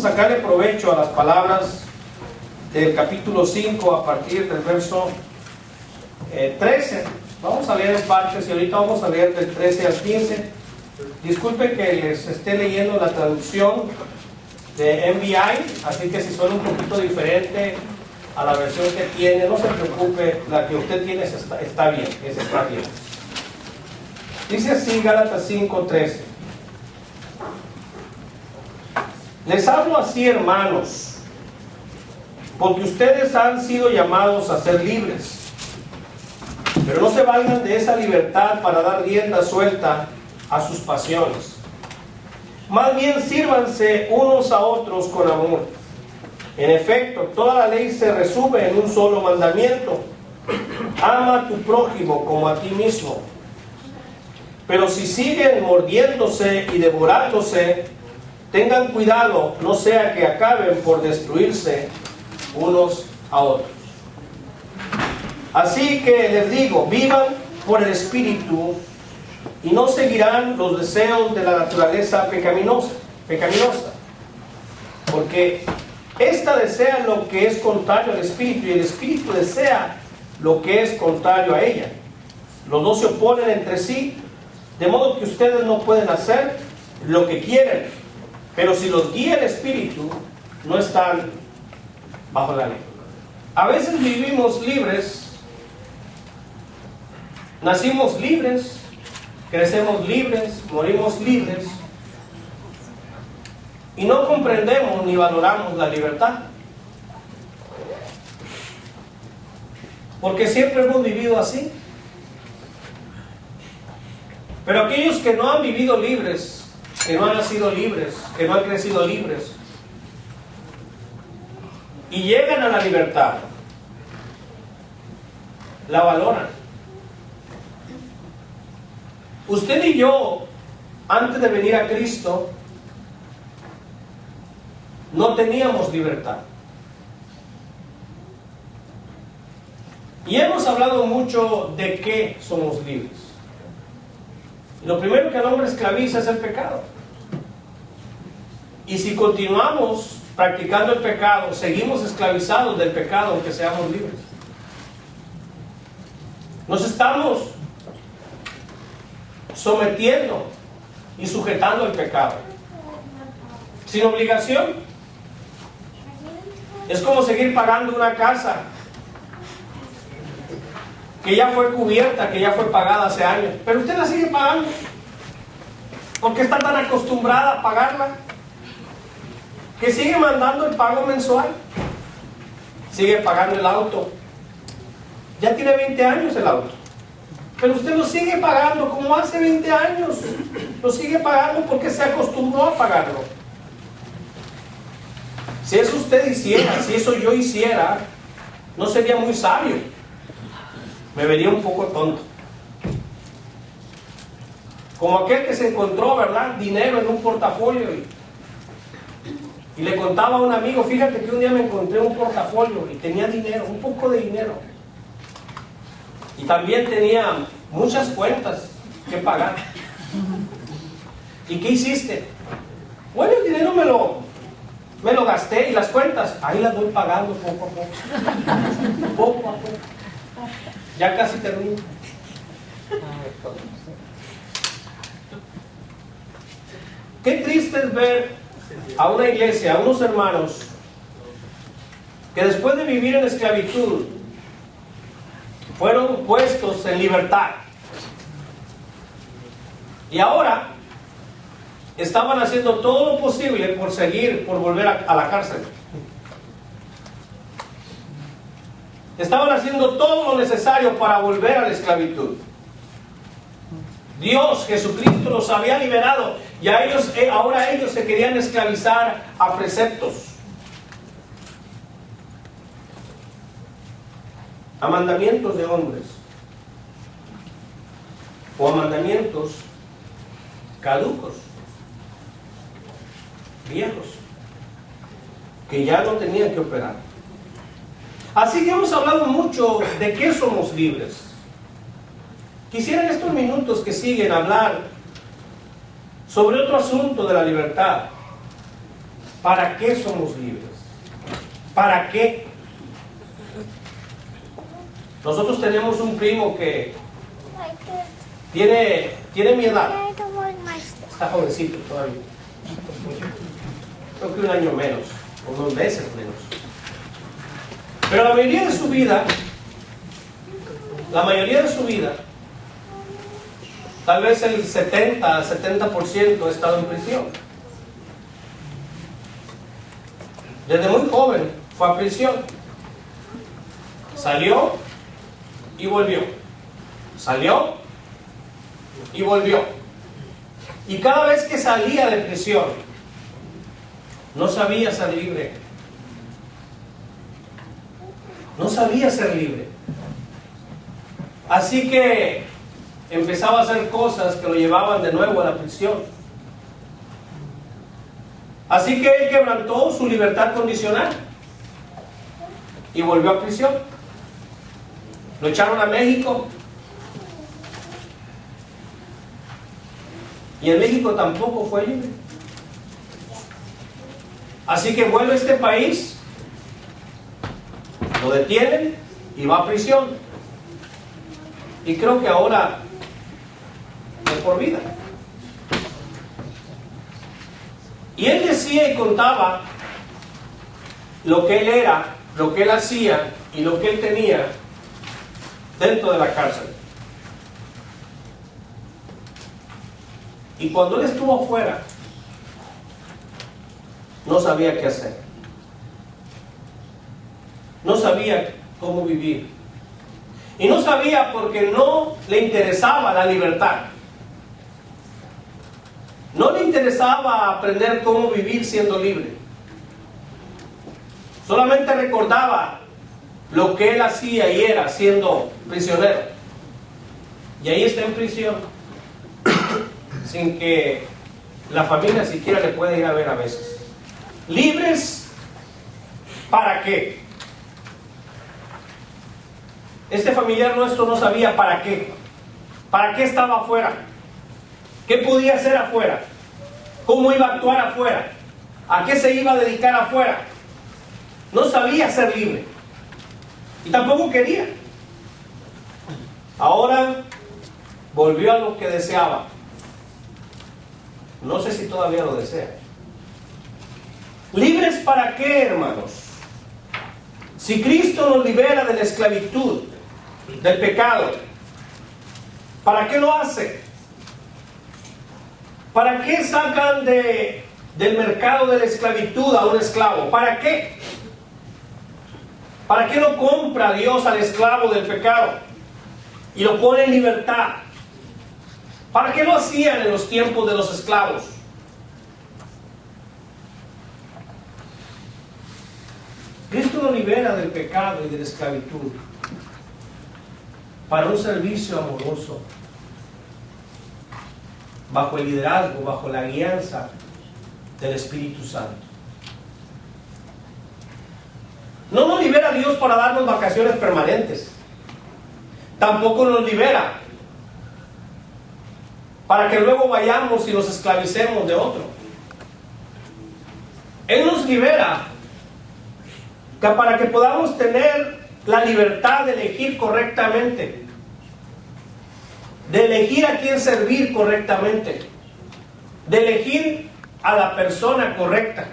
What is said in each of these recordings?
sacarle provecho a las palabras del capítulo 5 a partir del verso 13. Vamos a leer en partes y ahorita vamos a leer del 13 al 15. Disculpen que les esté leyendo la traducción de MBI, así que si suena un poquito diferente a la versión que tiene, no se preocupe, la que usted tiene está bien, está bien. Dice así Gálatas 5:13. Les hablo así, hermanos, porque ustedes han sido llamados a ser libres. Pero no se valgan de esa libertad para dar rienda suelta a sus pasiones. Más bien sírvanse unos a otros con amor. En efecto, toda la ley se resume en un solo mandamiento: ama a tu prójimo como a ti mismo. Pero si siguen mordiéndose y devorándose, tengan cuidado, no sea que acaben por destruirse unos a otros. Así que les digo, vivan por el Espíritu y no seguirán los deseos de la naturaleza pecaminosa. Porque ésta desea lo que es contrario al Espíritu y el Espíritu desea lo que es contrario a ella. Los dos se oponen entre sí, de modo que ustedes no pueden hacer lo que quieren. Pero si los guía el Espíritu, no están bajo la ley. A veces vivimos libres, nacimos libres, crecemos libres, morimos libres, y no comprendemos ni valoramos la libertad. Porque siempre hemos vivido así. Pero aquellos que no han vivido libres, que no han nacido libres, que no han crecido libres, y llegan a la libertad, la valoran. Usted y yo, antes de venir a Cristo, no teníamos libertad. Y hemos hablado mucho de qué somos libres. Lo primero que al hombre esclaviza es el pecado. Y si continuamos practicando el pecado, seguimos esclavizados del pecado aunque seamos libres. Nos estamos sometiendo y sujetando el pecado sin obligación. Es como seguir pagando una casa que ya fue cubierta, que ya fue pagada hace años, pero usted la sigue pagando. ¿Por qué está tan acostumbrada a pagarla? Que sigue mandando el pago mensual. Sigue pagando el auto. Ya tiene 20 años el auto, pero usted lo sigue pagando como hace 20 años. Lo sigue pagando porque se acostumbró a pagarlo. Si eso usted hiciera, si eso yo hiciera, no sería muy sabio. Me vería un poco tonto. Como aquel que se encontró, ¿verdad?, dinero en un portafolio y le contaba a un amigo: fíjate que un día me encontré un portafolio y tenía dinero, un poco de dinero. Y también tenía muchas cuentas que pagar. ¿Y qué hiciste? Bueno, el dinero me lo gasté, y las cuentas, ahí las voy pagando poco a poco. Poco a poco. Ya casi termino. Qué triste es ver a una iglesia, a unos hermanos que después de vivir en esclavitud fueron puestos en libertad. Y ahora estaban haciendo todo lo posible por volver a la cárcel. Estaban haciendo todo lo necesario para volver a la esclavitud. Dios, Jesucristo, los había liberado, y ahora ellos se querían esclavizar a preceptos, a mandamientos de hombres, o a mandamientos caducos, viejos, que ya no tenían que operar. Así que hemos hablado mucho de qué somos libres. Quisiera en estos minutos que siguen hablar sobre otro asunto de la libertad. ¿Para qué somos libres? ¿Para qué? Nosotros tenemos un primo que tiene mi edad. Está jovencito todavía. Creo que un año menos, o 2 meses menos. Pero la mayoría de su vida, tal vez el 70% ha estado en prisión. Desde muy joven fue a prisión. Salió y volvió. Salió y volvió. Y cada vez que salía de prisión, no sabía ser libre. No sabía ser libre. Así que empezaba a hacer cosas que lo llevaban de nuevo a la prisión. Así que él quebrantó su libertad condicional y volvió a prisión. Lo echaron a México. Y en México tampoco fue libre. Así que vuelve a este país, lo detienen y va a prisión. Y creo que ahora es por vida. Y él decía y contaba lo que él era, lo que él hacía y lo que él tenía dentro de la cárcel. Y cuando él estuvo afuera, no sabía qué hacer. No sabía cómo vivir. Y no sabía porque no le interesaba la libertad. No le interesaba aprender cómo vivir siendo libre. Solamente recordaba lo que él hacía y era siendo prisionero. Y ahí está en prisión, sin que la familia siquiera le pueda ir a ver a veces. ¿Libres para qué? Este familiar nuestro no sabía para qué. ¿Para qué estaba afuera? ¿Qué podía hacer afuera? ¿Cómo iba a actuar afuera? ¿A qué se iba a dedicar afuera? No sabía ser libre. Y tampoco quería. Ahora volvió a lo que deseaba. No sé si todavía lo desea. ¿Libres para qué, hermanos? Si Cristo nos libera de la esclavitud, del pecado, ¿para qué lo hace? ¿Para qué sacan del mercado de la esclavitud a un esclavo? ¿Para qué? ¿Para qué lo compra Dios al esclavo del pecado y lo pone en libertad? ¿Para qué lo hacían en los tiempos de los esclavos? Cristo nos libera del pecado y de la esclavitud para un servicio amoroso, bajo el liderazgo, bajo la guianza del Espíritu Santo. No nos libera Dios para darnos vacaciones permanentes. Tampoco nos libera para que luego vayamos y nos esclavicemos de otro. Él nos libera para que podamos tener la libertad de elegir correctamente, de elegir a quién servir correctamente, de elegir a la persona correcta,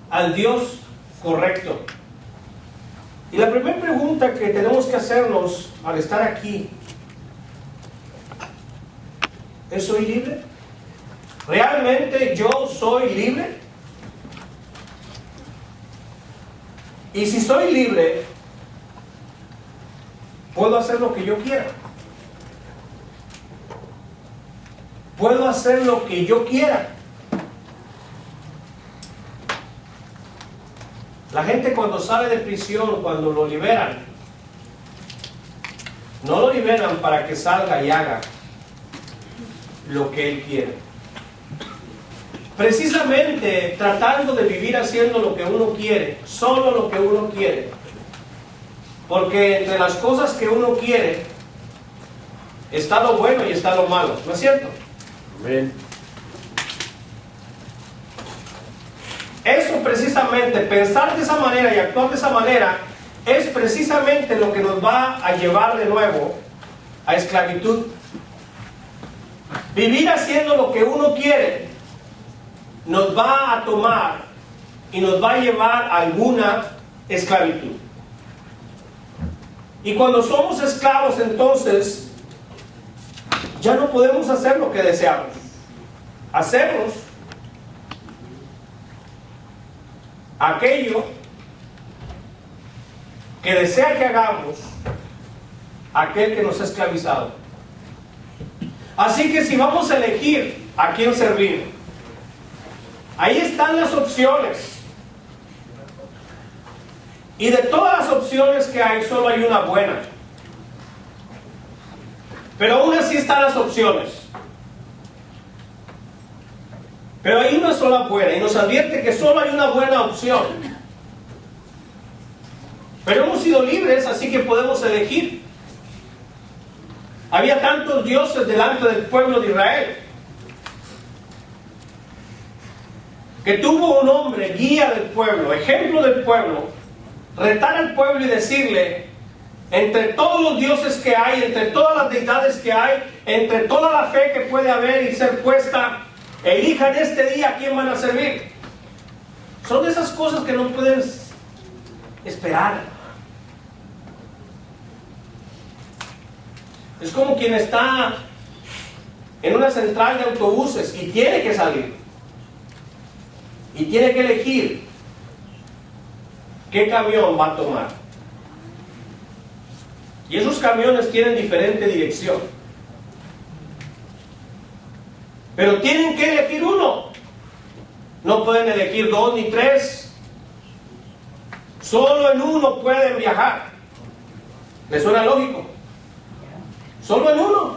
al Dios correcto. Y la primera pregunta que tenemos que hacernos al estar aquí es: ¿soy libre? ¿Realmente yo soy libre? Y si soy libre, puedo hacer lo que yo quiera. Puedo hacer lo que yo quiera. La gente cuando sale de prisión, cuando lo liberan, no lo liberan para que salga y haga lo que él quiere. Precisamente tratando de vivir haciendo lo que uno quiere, solo lo que uno quiere. Porque entre las cosas que uno quiere está lo bueno y está lo malo, ¿no es cierto? Amén. precisamente, pensar de esa manera y actuar de esa manera, es precisamente lo que nos va a llevar de nuevo a esclavitud. Vivir haciendo lo que uno quiere nos va a tomar y nos va a llevar a alguna esclavitud. Y cuando somos esclavos, entonces ya no podemos hacer lo que deseamos. Hacemos aquello que desea que hagamos aquel que nos ha esclavizado. Así que si vamos a elegir a quién servir, ahí están las opciones. Y de todas las opciones que hay, solo hay una buena. Pero aún así están las opciones. Pero hay una sola buena, y nos advierte que solo hay una buena opción. Pero hemos sido libres, así que podemos elegir. Había tantos dioses delante del pueblo de Israel, que tuvo un hombre, guía del pueblo, ejemplo del pueblo, retar al pueblo y decirle: entre todos los dioses que hay, entre todas las deidades que hay, entre toda la fe que puede haber y ser puesta, elijan este día a quién van a servir. Son de esas cosas que no puedes esperar. Es como quien está en una central de autobuses y tiene que salir. Y tiene que elegir qué camión va a tomar. Y esos camiones tienen diferente dirección. Pero tienen que elegir uno. No pueden elegir 2 ni 3. Solo en uno pueden viajar. ¿Les suena lógico? Solo en uno.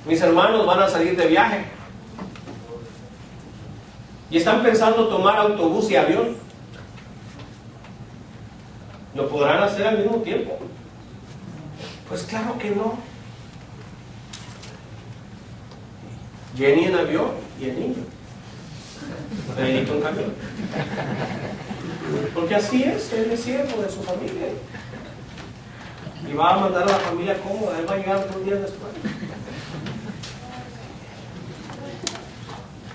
Mis hermanos van a salir de viaje y están pensando tomar autobús y avión. ¿Lo podrán hacer al mismo tiempo? Pues claro que no. Jenny en avión y el niño Benito en camión. Porque así es, él es siervo de su familia y va a mandar a la familia cómoda. Él va a llegar 2 días después.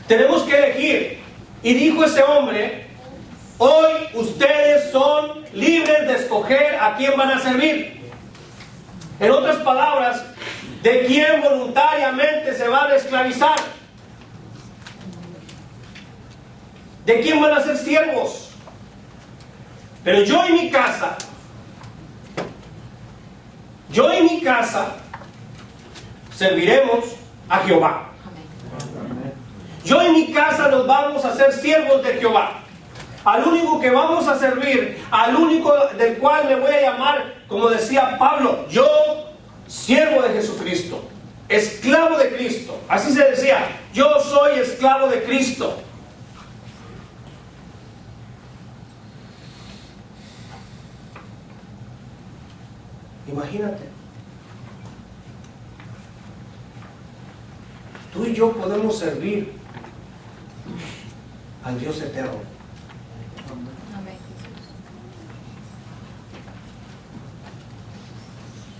Tenemos que elegir. Y dijo ese hombre: hoy ustedes son libres de escoger a quién van a servir. En otras palabras, de quién voluntariamente se van a esclavizar, de quién van a ser siervos. Pero yo y mi casa serviremos a Jehová. Yo y mi casa nos vamos a ser siervos de Jehová. Al único que vamos a servir, al único del cual me voy a llamar, como decía Pablo, yo, siervo de Jesucristo, esclavo de Cristo. Así se decía: yo soy esclavo de Cristo. Imagínate, tú y yo podemos servir al Dios eterno.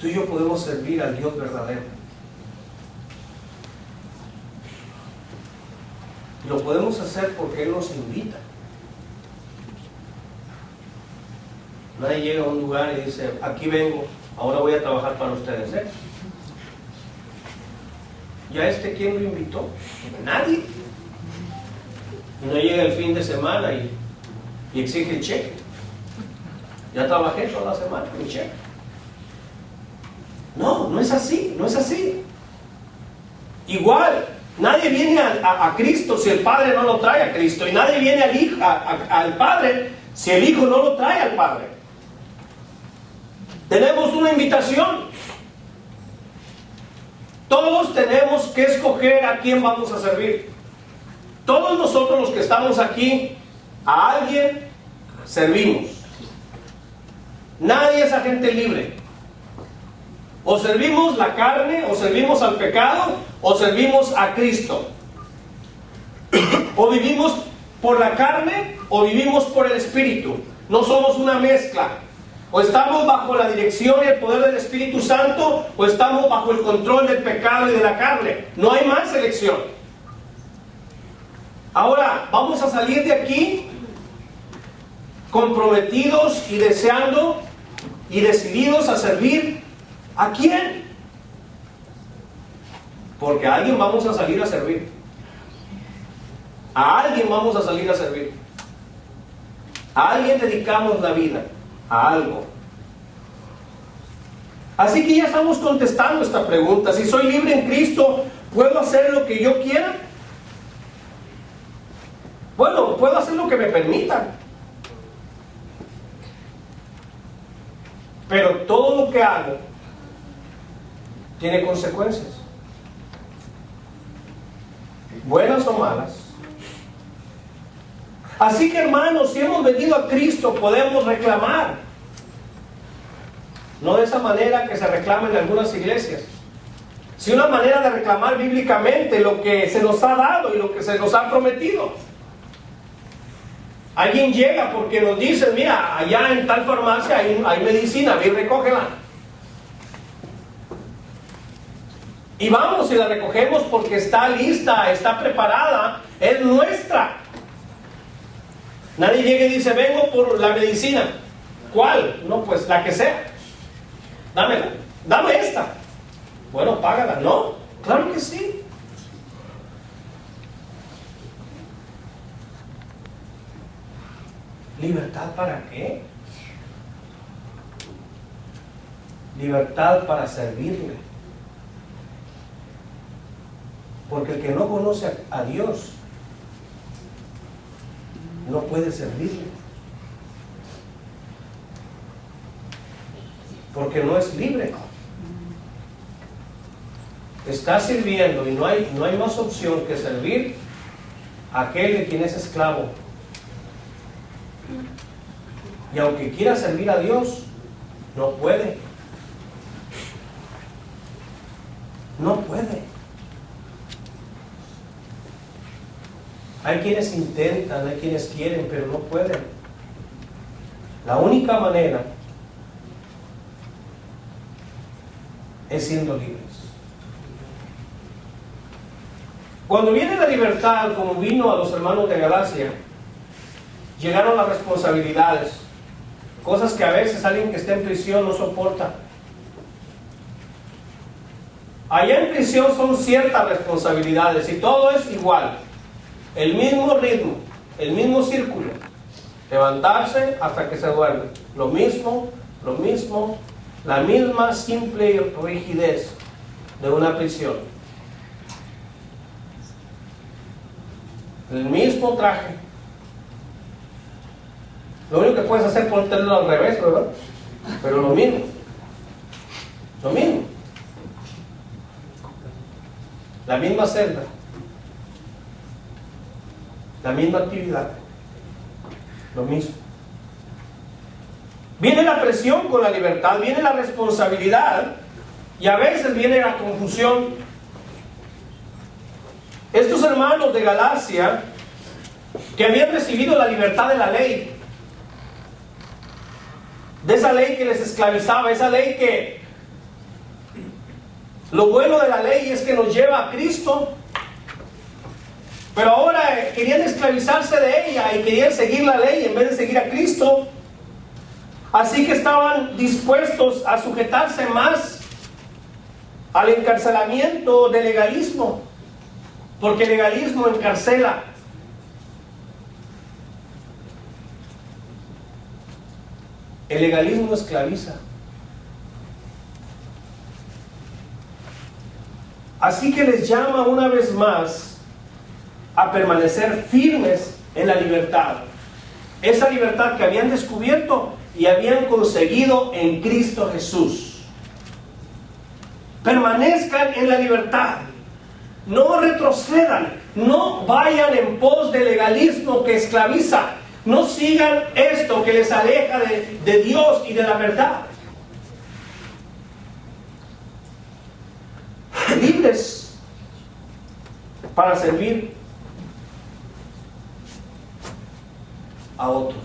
Tú y yo podemos servir al Dios verdadero. Y lo podemos hacer porque Él nos invita. Nadie llega a un lugar y dice: aquí vengo, ahora voy a trabajar para ustedes. ¿Y a quién lo invitó? Nadie. Y no llega el fin de semana y exige el cheque. Ya trabajé toda la semana, mi cheque. No, no es así, no es así. Igual, nadie viene a Cristo si el Padre no lo trae a Cristo. Y nadie viene al Padre si el Hijo no lo trae al Padre. Tenemos una invitación. Todos tenemos que escoger a quién vamos a servir. Todos nosotros los que estamos aquí, a alguien servimos. Nadie es agente libre. O servimos la carne, o servimos al pecado, o servimos a Cristo. O vivimos por la carne o vivimos por el Espíritu. No somos una mezcla. O estamos bajo la dirección y el poder del Espíritu Santo, o estamos bajo el control del pecado y de la carne. No hay más elección. Ahora, vamos a salir de aquí comprometidos y deseando y decididos a servir. ¿A quién? Porque a alguien vamos a salir a servir. A alguien vamos a salir a servir. A alguien dedicamos la vida. A algo. Así que ya estamos contestando esta pregunta. Si soy libre en Cristo, ¿puedo hacer lo que yo quiera? Bueno, puedo hacer lo que me permitan. Pero todo lo que hago tiene consecuencias. Buenas o malas. Así que, hermanos, si hemos venido a Cristo, podemos reclamar. No de esa manera que se reclama en algunas iglesias, sino una manera de reclamar bíblicamente lo que se nos ha dado y lo que se nos ha prometido. Alguien llega porque nos dice: mira, allá en tal farmacia hay medicina, ve y recógela. Y vamos y la recogemos porque está lista, está preparada, es nuestra. Nadie llega y dice: vengo por la medicina. ¿Cuál? No, pues la que sea. Dámela. Dame esta. Bueno, págala. ¿No? Claro que sí. ¿Libertad para qué? Libertad para servirle. Porque el que no conoce a Dios no puede servirle. Porque no es libre. Está sirviendo y no hay más opción que servir a aquel de quien es esclavo. Y aunque quiera servir a Dios, no puede. No puede. Hay quienes intentan, hay quienes quieren, pero no pueden. La única manera es siendo libres. Cuando viene la libertad, como vino a los hermanos de Galacia, llegaron las responsabilidades. Cosas que a veces alguien que está en prisión no soporta. Allá en prisión son ciertas responsabilidades y todo es igual. El mismo ritmo, el mismo círculo. Levantarse hasta que se duerme. Lo mismo, la misma simple rigidez de una prisión. El mismo traje. Lo único que puedes hacer es ponértelo al revés, ¿verdad? Pero lo mismo. Lo mismo. La misma celda. La misma actividad. Lo mismo. Viene la presión con la libertad, viene la responsabilidad y a veces viene la confusión. Estos hermanos de Galacia, que habían recibido la libertad de la ley, de esa ley que les esclavizaba, esa ley que lo bueno de la ley es que nos lleva a Cristo, pero ahora querían esclavizarse de ella y querían seguir la ley en vez de seguir a Cristo. Así que estaban dispuestos a sujetarse más al encarcelamiento del legalismo, porque el legalismo encarcela. El legalismo esclaviza. Así que les llama una vez más a permanecer firmes en la libertad. Esa libertad que habían descubierto y habían conseguido en Cristo Jesús. Permanezcan en la libertad. No retrocedan. No vayan en pos del legalismo que esclaviza. No sigan esto que les aleja de Dios y de la verdad. Libres para servir. a otros.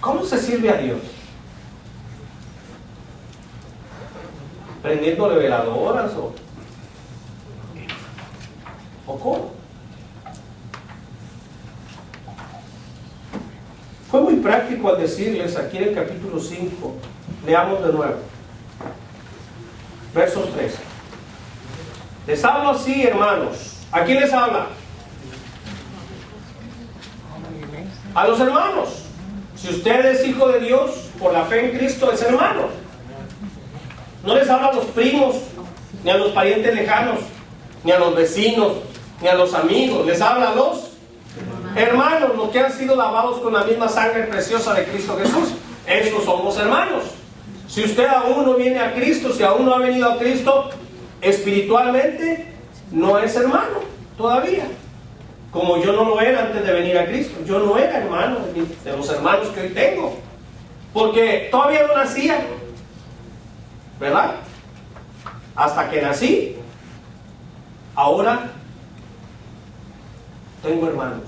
¿Cómo se sirve a Dios? ¿Prendiéndole veladoras o cómo? Fue muy práctico al decirles aquí en el capítulo 5, leamos de nuevo, verso 3. Les hablo así, hermanos. ¿A quién les habla? A los hermanos. Si usted es hijo de Dios, por la fe en Cristo es hermano. No les habla a los primos, ni a los parientes lejanos, ni a los vecinos, ni a los amigos. Les habla a los hermanos, los que han sido lavados con la misma sangre preciosa de Cristo Jesús. Esos somos hermanos. Si usted aún no viene a Cristo, si aún no ha venido a Cristo, espiritualmente no es hermano todavía. Como yo no lo era antes de venir a Cristo. Yo no era hermano de los hermanos que hoy tengo, porque todavía no nacía, ¿verdad? Hasta que nací, ahora tengo hermanos.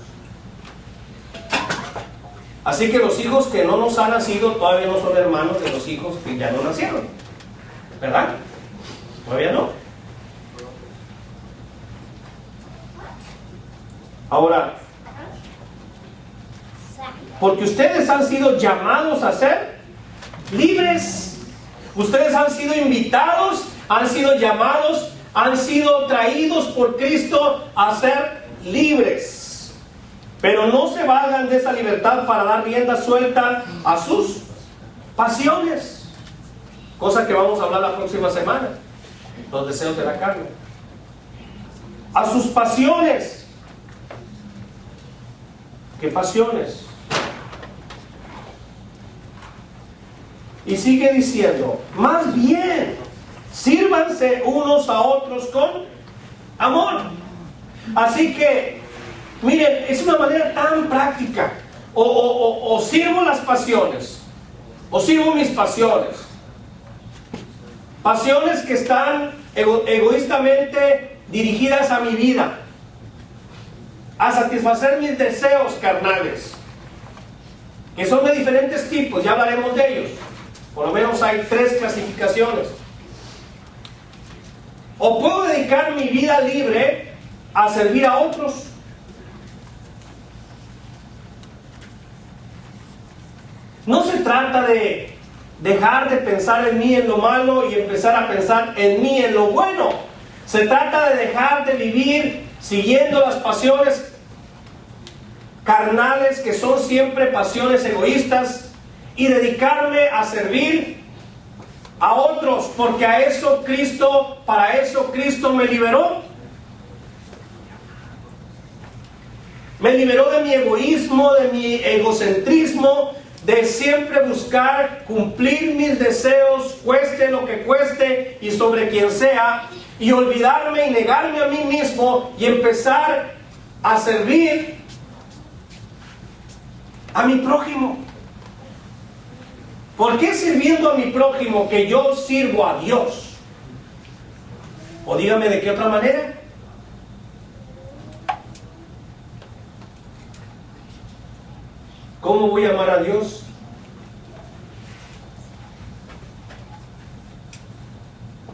Así que los hijos que no nos han nacido todavía no son hermanos de los hijos que ya no nacieron, ¿verdad? Todavía no. Ahora, porque ustedes han sido llamados a ser libres, ustedes han sido invitados, han sido llamados, han sido traídos por Cristo a ser libres. Pero no se valgan de esa libertad para dar rienda suelta a sus pasiones, cosa que vamos a hablar la próxima semana, los deseos de la carne. A sus pasiones. ¿Qué pasiones? Y sigue diciendo, más bien, sírvanse unos a otros con amor. Así que, miren, es una manera tan práctica. O sirvo las pasiones, o sirvo mis pasiones. Pasiones que están egoístamente dirigidas a mi vida, a satisfacer mis deseos carnales, que son de diferentes tipos, ya hablaremos de ellos. Por lo menos hay 3 clasificaciones. O puedo dedicar mi vida libre a servir a otros. No se trata de dejar de pensar en mí en lo malo y empezar a pensar en mí en lo bueno. Se trata de dejar de vivir siguiendo las pasiones carnales, que son siempre pasiones egoístas, y dedicarme a servir a otros, porque a eso Cristo, para eso Cristo me liberó. Me liberó de mi egoísmo, de mi egocentrismo, de siempre buscar cumplir mis deseos, cueste lo que cueste y sobre quien sea, y olvidarme y negarme a mí mismo y empezar a servir a mi prójimo. ¿Por qué sirviendo a mi prójimo que yo sirvo a Dios? O dígame de qué otra manera. ¿Cómo voy a amar a Dios?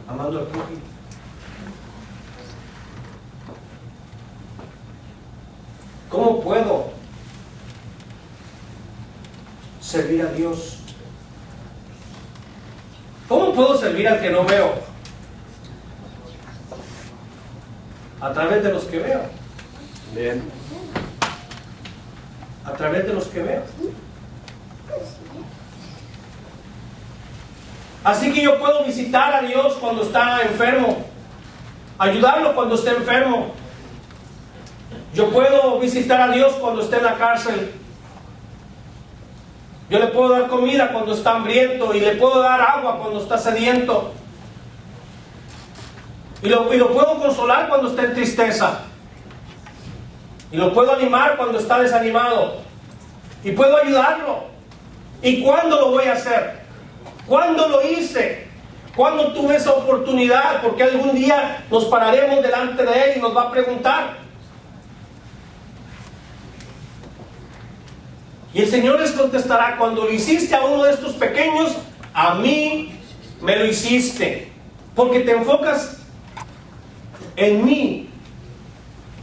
Amando al prójimo. ¿Cómo puedo servir a Dios? ¿Cómo puedo servir al que no veo? A través de los que veo. Bien. A través de los que veo. Así que yo puedo visitar a Dios cuando está enfermo, ayudarlo cuando esté enfermo. Yo puedo visitar a Dios cuando esté en la cárcel. Yo le puedo dar comida cuando está hambriento, y le puedo dar agua cuando está sediento. Y lo puedo consolar cuando está en tristeza. Y lo puedo animar cuando está desanimado. Y puedo ayudarlo. ¿Y cuándo lo voy a hacer? ¿Cuándo lo hice? ¿Cuándo tuve esa oportunidad? Porque algún día nos pararemos delante de Él y nos va a preguntar. Y el Señor les contestará: cuando lo hiciste a uno de estos pequeños, a mí me lo hiciste. Porque te enfocas en mí.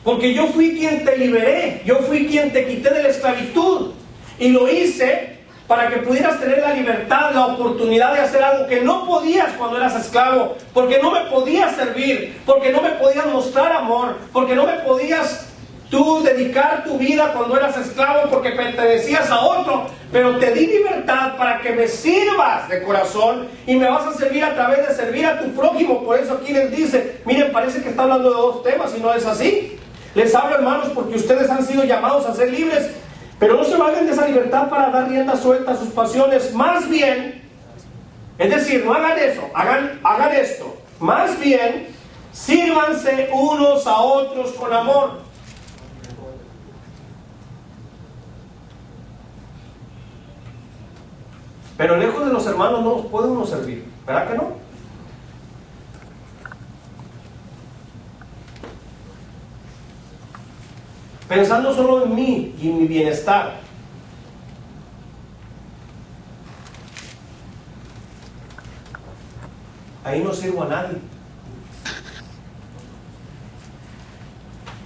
Porque yo fui quien te liberé, yo fui quien te quité de la esclavitud. Y lo hice para que pudieras tener la libertad, la oportunidad de hacer algo que no podías cuando eras esclavo. Porque no me podías servir, porque no me podías mostrar amor, porque no me podías tú dedicar tu vida cuando eras esclavo, porque pertenecías a otro. Pero te di libertad para que me sirvas de corazón y me vas a servir a través de servir a tu prójimo. Por eso aquí les dice, miren, parece que está hablando de dos temas y no es así. Les hablo, hermanos, porque ustedes han sido llamados a ser libres, pero no se valgan de esa libertad para dar rienda suelta a sus pasiones. Más bien, es decir, no hagan eso, hagan esto. Más bien, sírvanse unos a otros con amor. Pero lejos de los hermanos no nos puede uno servir, ¿verdad que no? Pensando solo en mí y en mi bienestar. Ahí no sirvo a nadie.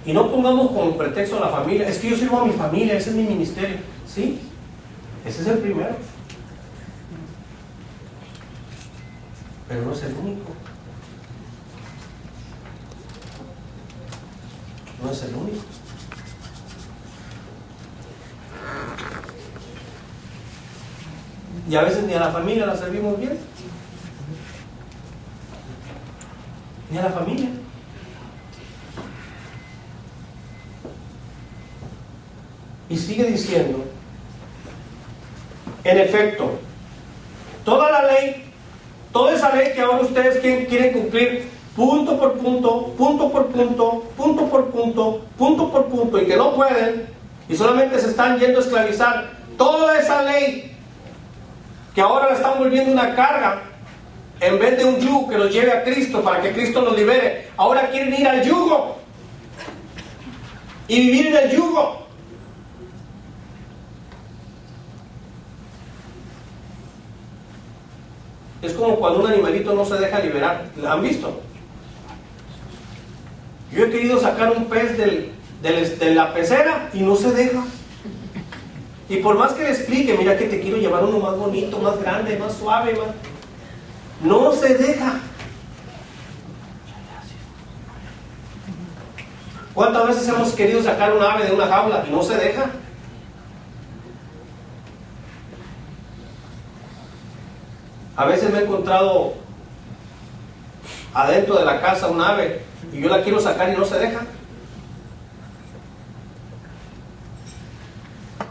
Y no pongamos como pretexto a la familia: es que yo sirvo a mi familia, ese es mi ministerio. Sí, ese es el primero, pero no es el único. No es el único. Y a veces ni a la familia la servimos bien. Ni a la familia. Y sigue diciendo: en efecto, toda la ley, toda esa ley que ahora ustedes quieren cumplir punto por punto, punto por punto, punto por punto, punto por punto, y que no pueden, y solamente se están yendo a esclavizar, toda esa ley que ahora la están volviendo una carga, en vez de un yugo que los lleve a Cristo para que Cristo nos libere, ahora quieren ir al yugo y vivir en el yugo. Es como cuando un animalito no se deja liberar. ¿La han visto? Yo he querido sacar un pez de la pecera y no se deja. Y por más que le explique, mira que te quiero llevar uno más bonito, más grande, más suave, no se deja. ¿Cuántas veces hemos querido sacar un ave de una jaula y no se deja? A veces me he encontrado adentro de la casa un ave y yo la quiero sacar y no se deja.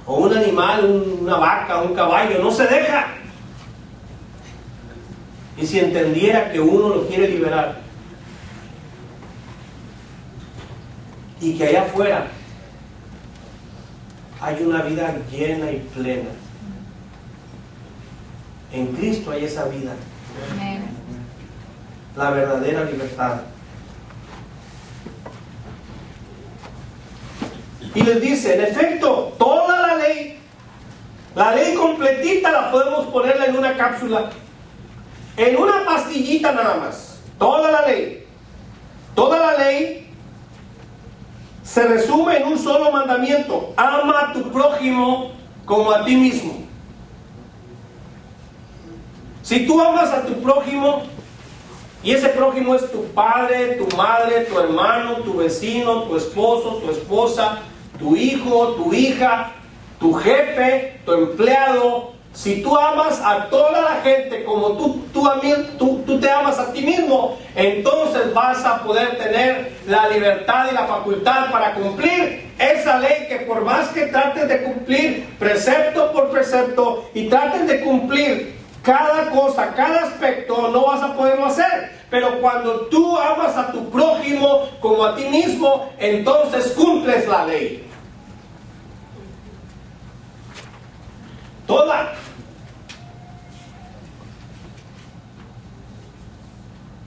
O un animal, una vaca, un caballo, no se deja. Y si entendiera que uno lo quiere liberar y que allá afuera hay una vida llena y plena, en Cristo hay esa vida. Amén. La verdadera libertad. Y les dice, en efecto, toda la ley completita la podemos ponerla en una cápsula, en una pastillita nada más. Toda la ley se resume en un solo mandamiento: ama a tu prójimo como a ti mismo. Si tú amas a tu prójimo, y ese prójimo es tu padre, tu madre, tu hermano, tu vecino, tu esposo, tu esposa, tu hijo, tu hija, tu jefe, tu empleado, si tú amas a toda la gente como tú te amas a ti mismo, entonces vas a poder tener la libertad y la facultad para cumplir esa ley que, por más que trates de cumplir precepto por precepto y trates de cumplir cada cosa, cada aspecto, no vas a poderlo hacer. Pero cuando tú amas a tu prójimo como a ti mismo, entonces cumples la ley. Toda.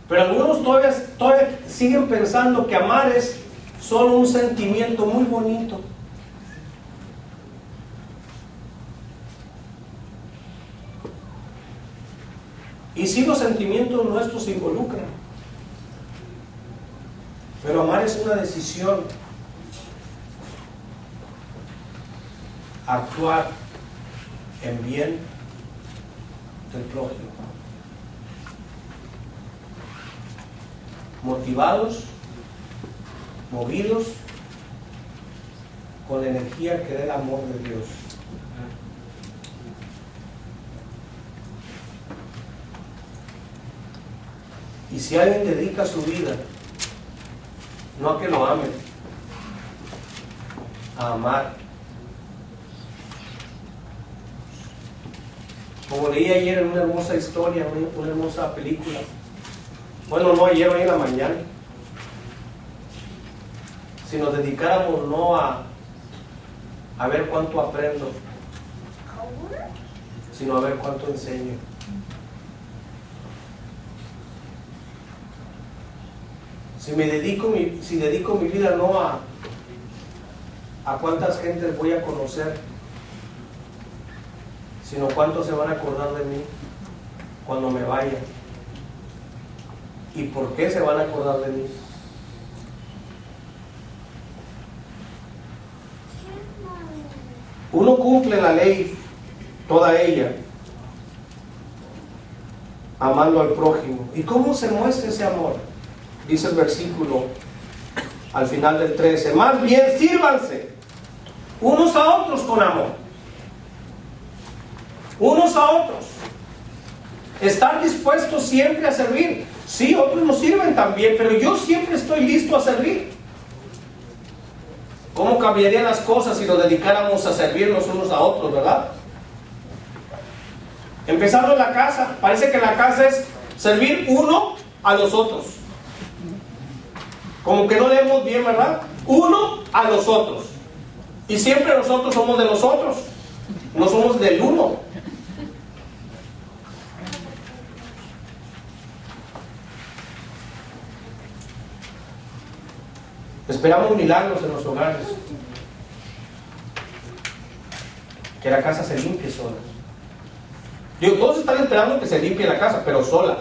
Pero algunos todavía siguen pensando que amar es solo un sentimiento muy bonito. Y sí, los sentimientos nuestros se involucran. Pero amar es una decisión. Actuar en bien del prójimo. Motivados, movidos con la energía que da el amor de Dios. Y si alguien dedica su vida, no a que lo amen, a amar. Como leí ayer en una hermosa historia, una hermosa película. Bueno, no ayer, hoy en la mañana. Si nos dedicáramos no a ver cuánto aprendo, sino a ver cuánto enseño. Si dedico mi vida no a cuántas gentes voy a conocer, sino cuántos se van a acordar de mí cuando me vaya. ¿Y por qué se van a acordar de mí? Uno cumple la ley, toda ella, amando al prójimo. ¿Y cómo se muestra ese amor? Dice el versículo al final del 13. Más bien sírvanse unos a otros con amor. Unos a otros. Estar dispuestos siempre a servir. Sí, otros nos sirven también, pero yo siempre estoy listo a servir. ¿Cómo cambiarían las cosas si nos dedicáramos a servirnos unos a otros, verdad? Empezando en la casa. Parece que la casa es servir uno a los otros. Como que no leemos bien, ¿verdad? Uno a los otros. Y siempre nosotros somos de los otros. No somos del uno. Esperamos milagros en los hogares. Que la casa se limpie sola. Digo, todos están esperando que se limpie la casa, pero sola.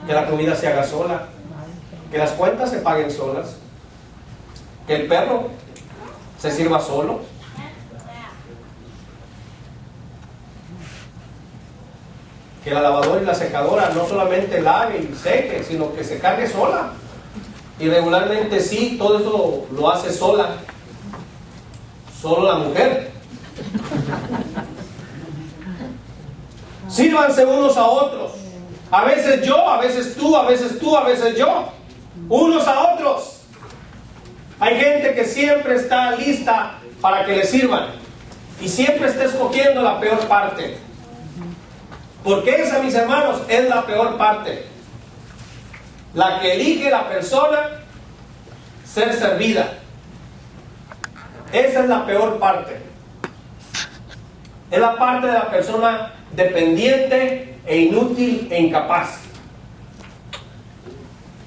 Que la comida se haga sola. Que las cuentas se paguen solas. Que el perro se sirva solo. Que la lavadora y la secadora no solamente lave y seque, sino que se cargue sola. Y regularmente sí, todo eso lo hace sola. Solo la mujer. Sírvanse unos a otros. A veces yo, a veces tú, a veces tú, a veces yo. Unos a otros. Hay gente que siempre está lista para que le sirvan. Y siempre está escogiendo la peor parte. Porque esa, mis hermanos, es la peor parte. La que elige la persona ser servida. Esa es la peor parte. Es la parte de la persona dependiente e inútil e incapaz.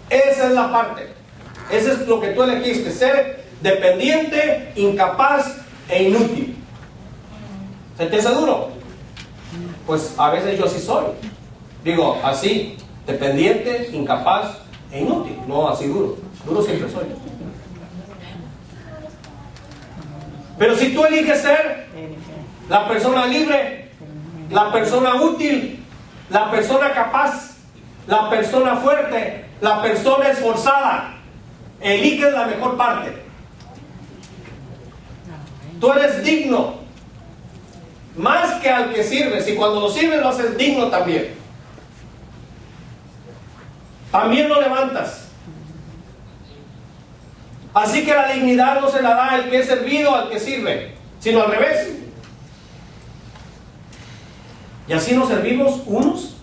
Esa es la parte. Eso es lo que tú elegiste, ser dependiente, incapaz e inútil. ¿Se te hace duro? Pues a veces yo sí soy. Digo, así, dependiente, incapaz e inútil. No así duro. Duro siempre soy. Pero si tú eliges ser la persona libre, la persona útil, la persona capaz, la persona fuerte, la persona esforzada, eliges la mejor parte. Tú eres digno más que al que sirves, y cuando lo sirves lo haces digno también. También lo levantas. Así que la dignidad no se la da el que es servido al que sirve, sino al revés. Y así nos servimos unos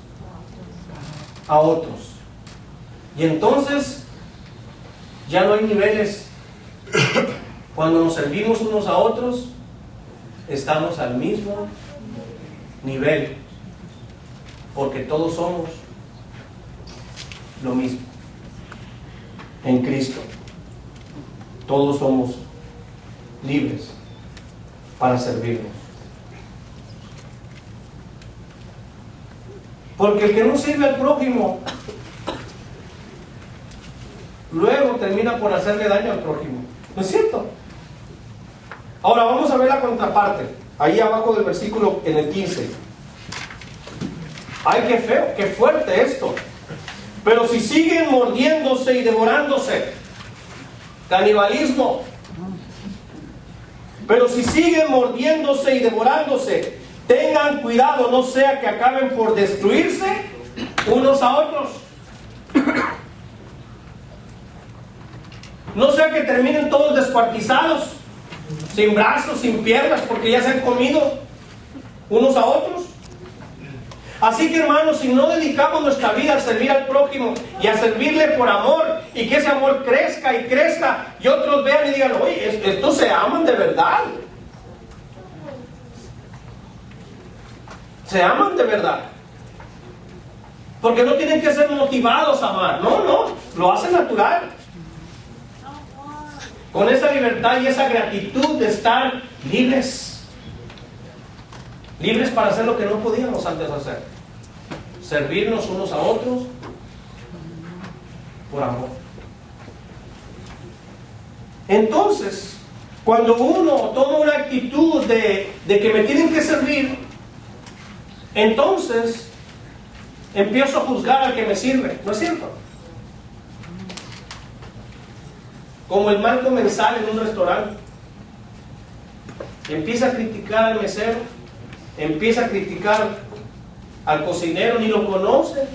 a otros. Y entonces ya no hay niveles. Cuando nos servimos unos a otros, estamos al mismo nivel, porque todos somos lo mismo en Cristo. Todos somos libres para servirnos. Porque el que no sirve al prójimo, luego termina por hacerle daño al prójimo. ¿No es cierto? Ahora vamos a ver la contraparte. Ahí abajo del versículo, en el 15. Ay, qué feo, qué fuerte esto. Pero si siguen mordiéndose y devorándose, canibalismo. Pero si siguen mordiéndose y devorándose, tengan cuidado, no sea que acaben por destruirse unos a otros. No sea que terminen todos descuartizados, sin brazos, sin piernas, porque ya se han comido unos a otros. Así que, hermanos, si no dedicamos nuestra vida a servir al prójimo y a servirle por amor, y que ese amor crezca y crezca, y otros vean y digan, oye, estos se aman de verdad. Se aman de verdad. Porque no tienen que ser motivados a amar. No, lo hacen natural. Con esa libertad y esa gratitud de estar libres. Libres para hacer lo que no podíamos antes hacer. Servirnos unos a otros por amor. Entonces, cuando uno toma una actitud de que me tienen que servir, entonces empiezo a juzgar al que me sirve. ¿No es cierto? Como el mal comensal en un restaurante. Empieza a criticar al mesero, empieza a criticar al cocinero, ni lo conoce,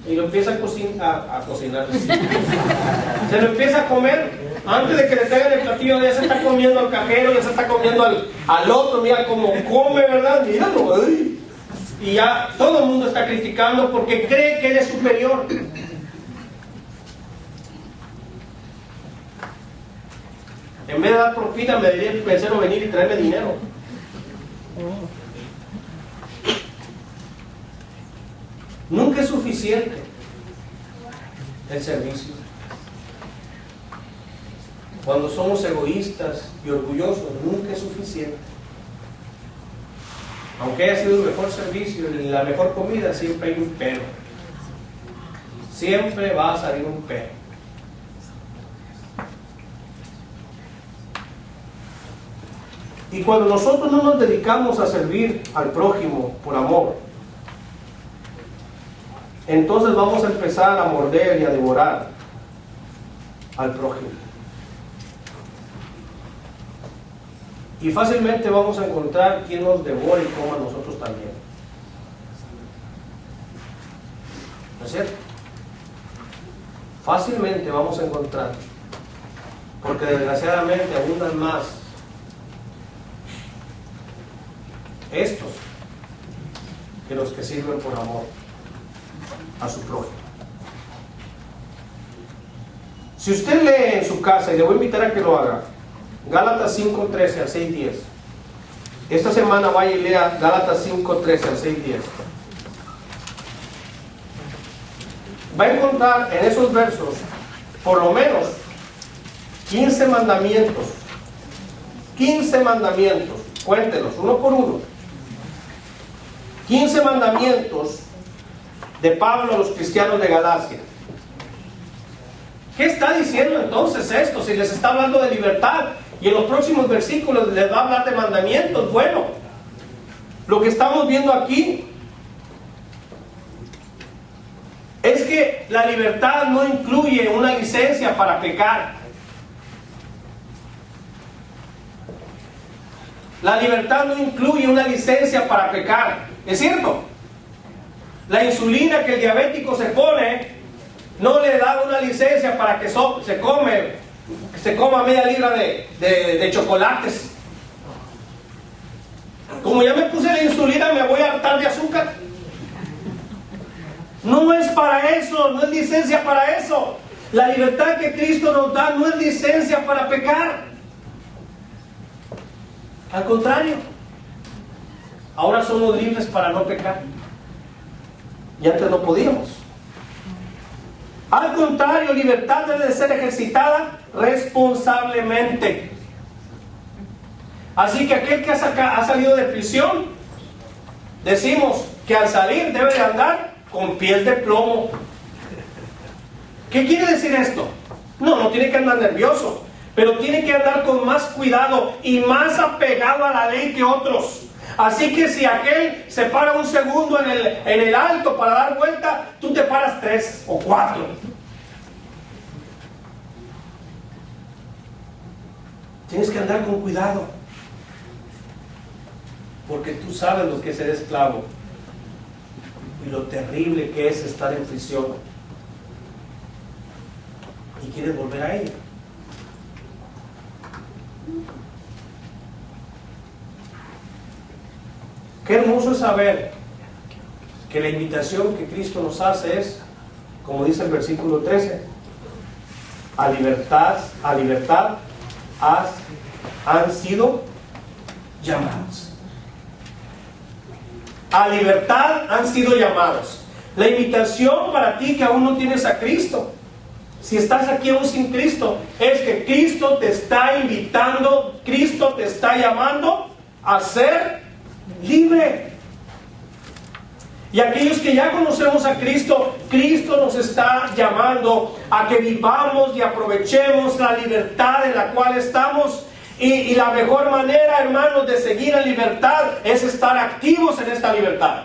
y lo empieza a cocinar. Se lo empieza a comer. Antes de que le traigan el platillo, ya se está comiendo al cajero, ya se está comiendo al otro. Mira cómo come, ¿verdad? Míralo. Ay. Y ya todo el mundo está criticando porque cree que él es superior. En vez de dar propina, me debería el mesero venir y traerme dinero. Nunca es suficiente el servicio. Cuando somos egoístas y orgullosos, nunca es suficiente. Aunque haya sido el mejor servicio y la mejor comida, siempre hay un pero. Siempre va a salir un pero. Y cuando nosotros no nos dedicamos a servir al prójimo por amor, entonces vamos a empezar a morder y a devorar al prójimo. Y fácilmente vamos a encontrar quien nos devore y coma a nosotros también. ¿No es cierto? Fácilmente vamos a encontrar, porque desgraciadamente abundan más estos que los que sirven por amor a su prójimo. Si usted lee en su casa, y le voy a invitar a que lo haga, Gálatas 5:13 al 6:10. Esta semana vaya y lea Gálatas 5:13 al 6:10. Va a encontrar en esos versos por lo menos 15 mandamientos. 15 mandamientos. Cuéntelos, uno por uno. 15 mandamientos de Pablo a los cristianos de Galacia. ¿Qué está diciendo entonces esto? Si les está hablando de libertad y en los próximos versículos les va a hablar de mandamientos. Bueno, lo que estamos viendo aquí es que la libertad no incluye una licencia para pecar. La libertad no incluye una licencia para pecar. ¿Es cierto? La insulina que el diabético se pone no le da una licencia para que se coma media libra de chocolates. Como ya me puse la insulina, me voy a hartar de azúcar. No es para eso, no es licencia para eso. La libertad que Cristo nos da no es licencia para pecar. Al contrario, ahora somos libres para no pecar. Y antes no podíamos. Al contrario, libertad debe de ser ejercitada responsablemente. Así que aquel que ha salido de prisión, decimos que al salir debe de andar con pies de plomo. ¿Qué quiere decir esto? No tiene que andar nervioso, pero tiene que andar con más cuidado y más apegado a la ley que otros. Así que si aquel se para un segundo en el alto para dar vuelta, tú te paras 3 o 4. Tienes que andar con cuidado, porque tú sabes lo que es ser esclavo y lo terrible que es estar en prisión y quieres volver a ella. Qué hermoso es saber que la invitación que Cristo nos hace es, como dice el versículo 13, a libertad han sido llamados. A libertad han sido llamados. La invitación para ti que aún no tienes a Cristo, si estás aquí aún sin Cristo, es que Cristo te está invitando, Cristo te está llamando a ser libre. Y aquellos que ya conocemos a Cristo, Cristo nos está llamando a que vivamos y aprovechemos la libertad en la cual estamos. Y la mejor manera, hermanos, de seguir en libertad es estar activos en esta libertad.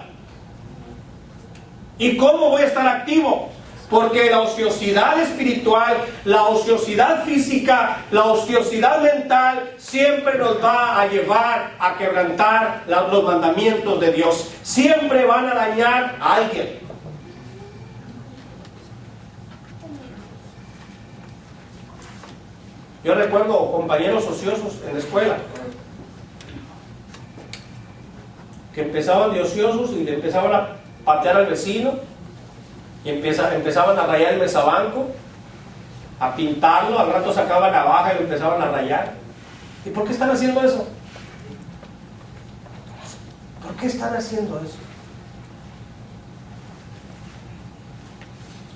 ¿Y cómo voy a estar activo? Porque la ociosidad espiritual, la ociosidad física, la ociosidad mental siempre nos va a llevar a quebrantar los mandamientos de Dios. Siempre van a dañar a alguien. Yo recuerdo compañeros ociosos en la escuela que empezaban de ociosos y le empezaban a patear al vecino y empezaban a rayar el mesabanco, a pintarlo, al rato sacaban navaja y lo empezaban a rayar. ¿Y por qué están haciendo eso? ¿Por qué están haciendo eso?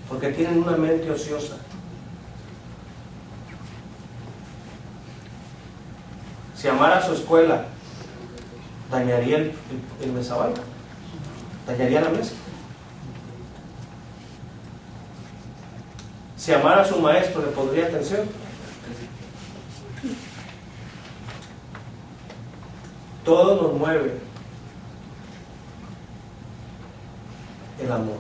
Porque tienen una mente ociosa. Si amara su escuela, dañaría el mesabanco, dañaría la mesa. Si amara a su maestro, le pondría atención. Todo nos mueve el amor.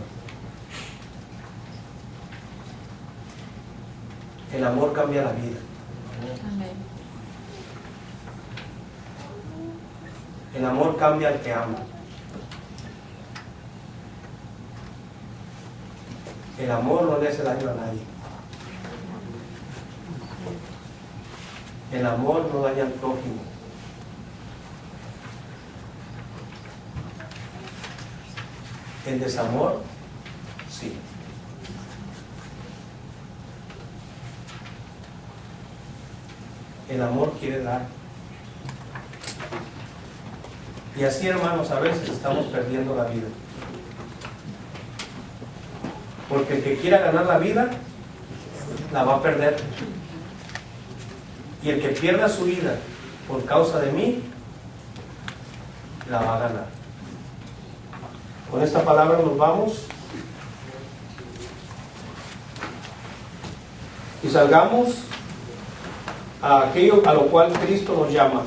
El amor cambia la vida. El amor cambia al que ama. El amor no le hace daño a nadie. El amor no daña al prójimo. El desamor, sí. El amor quiere dar. Y así, hermanos, a veces estamos perdiendo la vida. Porque el que quiera ganar la vida, la va a perder. Y el que pierda su vida por causa de mí, la va a ganar. Con esta palabra nos vamos. Y salgamos a aquello a lo cual Cristo nos llama.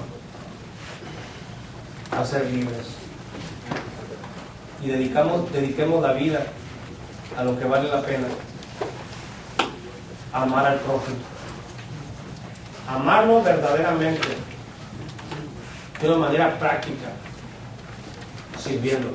A ser libres. Y dediquemos la vida a lo que vale la pena. Amar al prójimo. Amarlo verdaderamente. De una manera práctica. Sirviendo.